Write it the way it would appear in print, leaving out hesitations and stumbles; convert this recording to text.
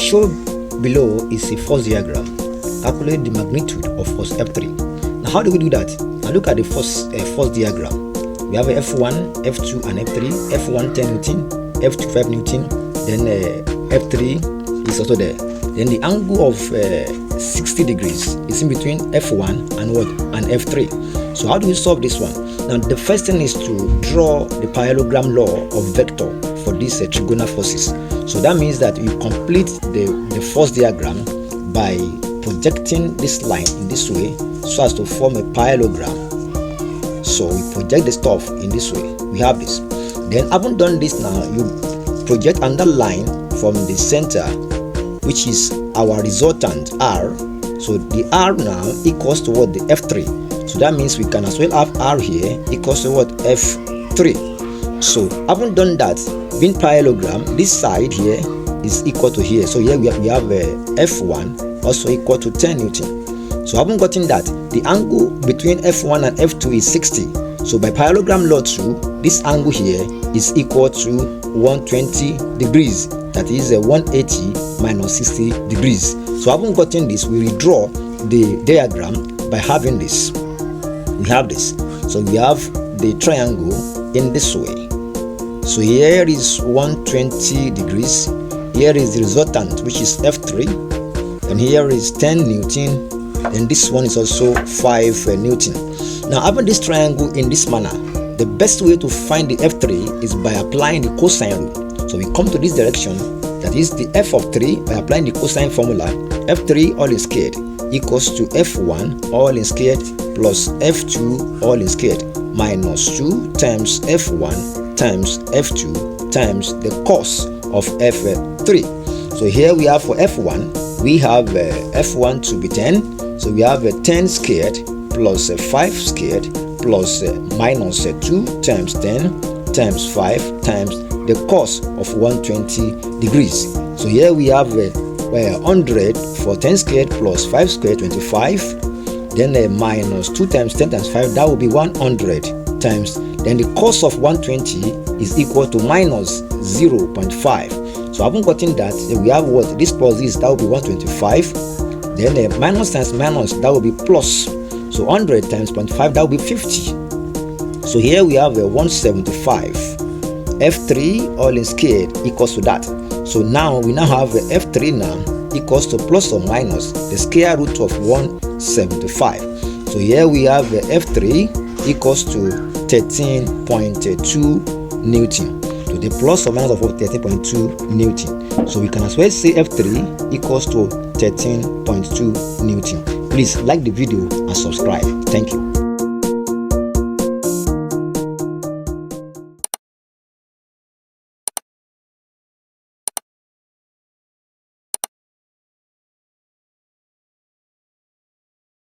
shown below is a force diagram. Calculate the magnitude of force F3. Now, how do we do that? Now, look at the force diagram. We have a F1, F2, and F3. F1 10 Newton, F2 5 Newton, then F3 is also there. Then the angle of 60 degrees is in between F1 and what? And F3. So how do we solve this one? Now, the first thing is to draw the parallelogram law of vector for these trigonal forces. So that means that you complete the force diagram by projecting this line in this way so as to form a parallelogram. So we project the stuff in this way. We have this. Then, having done this, now you project another line from the center, which is our resultant R. So the R now equals to what? The F3. So that means we can as well have R here equals to what? F3. So having done that, being parallelogram, this side here is equal to here. So here we have F1 also equal to 10 Newton. So having gotten that, the angle between F1 and F2 is 60. So by parallelogram law 2, this angle here is equal to 120 degrees. That is 180 minus 60 degrees. So having gotten this, we redraw the diagram by having this. We have this. So we have the triangle in this way. So here is 120 degrees. Here is the resultant, which is F3. And here is 10 Newton. And this one is also 5 Newton. Now, having this triangle in this manner, the best way to find the F3 is by applying the cosine rule. So we come to this direction, that is the F of 3, by applying the cosine formula. F3 all is squared equals to F1 all is squared plus F2 all is squared minus 2 times F1 times F2 times the cos of F3. So here we have for F1, we have F1 to be 10. So we have 10 squared plus 5 squared plus minus 2 times 10 times 5 times the cos of 120 degrees. So here we have 100 for 10 squared plus 5 squared, 25. Then minus 2 times 10 times 5, that will be 100 times. Then the cos of 120 is equal to minus 0.5. So having gotten that, we have what? This plus this, that will be 125. Then minus times minus, that will be plus. So 100 times 0.5, that will be 50. So here we have 175. F3 all in squared equals to that. So now we have F3 now equals to plus or minus the square root of 175. So here we have F3 equals to 13.2 Newton. To the plus or minus of 13.2 Newton. So we can as well say F3 equals to 13.2 Newton. Please like the video and subscribe. Thank you.